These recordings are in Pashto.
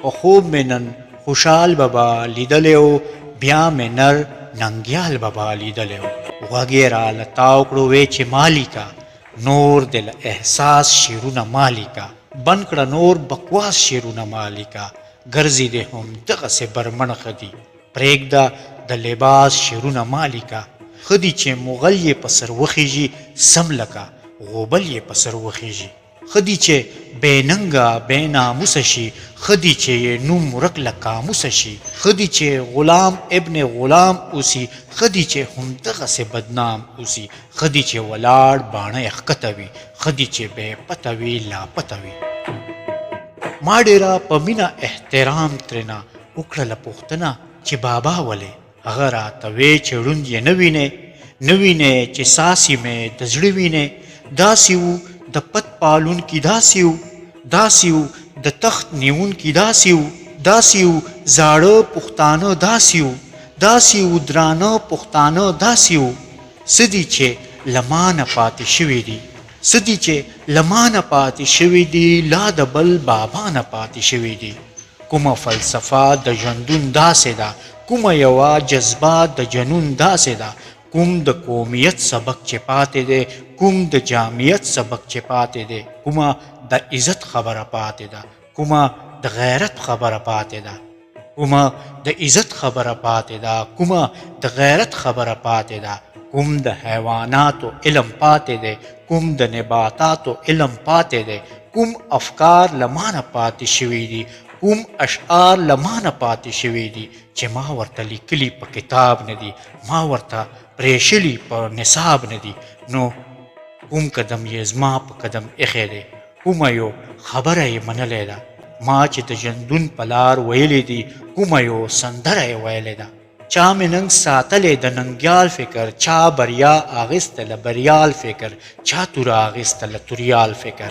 په خوب مې نن خوشحال بابا لیدلی و، بیا مې نر ننګیال بابا لیدلی و. غوږ یې راله تاو کړو وی چې مالیکا نور دې له احساس شعرونه مالیکا، بند کړه نور بکواس شعرونه مالیکا، ګرځي دې هم دغسې برمن ښه دي، پرېږده د لباس شعرونه مالیکا. ښه دي چې مغل یې په سر وخیږي سم لکه غوبل یې په سر وخیږي. ښه دي چې بې ننګه بې ناموسه شي، ښه دي چې یې نوم ورک له قاموسه شي. ښه دي چې غلام ابن غلام اوسي، ښه دي چې همدغسې بدنام اوسي. ښه دي چې ولاړ باڼه یې ښکته وي، ښه دي چې بې پته وي لاپته وي. ما ډېره په مینه احترام ترېنه وکړله پوښتنه چې بابا ولې؟ هغه راته وی چې ړوند یې نه وینې، نه وینې چې ساسې مې د زړه وینې. داسې و د پت پالونکي داسې و، داسې و د تخت نیونکي داسې و، داسې و زاړه پښتانه داسې و، داسې و درانه پښتانه داسې و. څه دي چې له ما نه پاتې شوي دي، څه دي چې له ما نه پاتې شوي دي، لا د بل بابا نه پاتې شوي دي. کومه فلسفه د ژوندون داسې ده، کومه یوه جذبه د جنون داسې ده، کوم د قومیت سبق چې پاتې دی، کوم د جامعیت سبق چې پاتې دی، کومه د عزت خبره پاتې ده، کومه د غیرت خبره پاتې ده، کومه د عزت خبره پاتې ده، کومه د غیرت خبره پاتې ده، کوم د حیواناتو علم پاتې دی، کوم د نباتاتو علم پاتې دی، کوم افکار له ما نه پاتې شوي دي، کوم اشعار له ما نه پاتې شوي دي چې ما ورته لیکلي په کتاب نه دي، ما ورته پرېښلي په نصاب نه دي. نو کوم قدم یې زما په قدم ایښی دی، کومه یو خبره یې منلی ده، ما چې د ژوندون په لار ویلی دي، کومه یو سندره یې ویلی ده. چا مې ننګ ساتلی د ننګیال فکر، چا بریا اخیسته له بریال فکر، چا توره اخیسته له توریال فکر.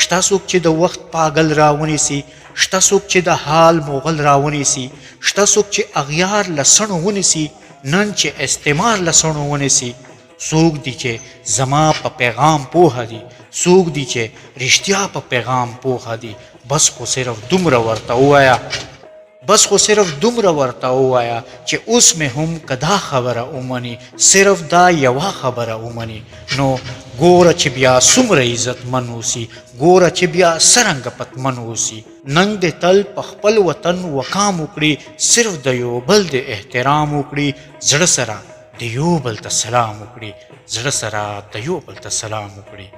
شته څوک چې د وخت پاگل راونیسي، شته څوک چې د حال مغل راونیسي، شته څوک چې اغیار له سڼو ونیسي، نن چې استعمار له سڼو ونیسي. څوک دي چې زما په پیغام پوهه دي، څوک دي چې رښتیا په پیغام پوهه دي. بس خو صرف دومره ورته ووایه، بس خو صرف دومره ورته ووایه چې اوس مې هم که دا خبره ومني، صرف دا یوه خبره ومني، نو ګوره چې بیا څومره عزتمن اوسي، ګوره چې بیا څرنګه پتمن اوسي. ننګ دې تل په خپل وطن وقام وکړي، صرف د یو بل د احترام وکړي، زړه سره د یو بل ته سلام وکړي، زړه سره د یو بل ته سلام وکړي.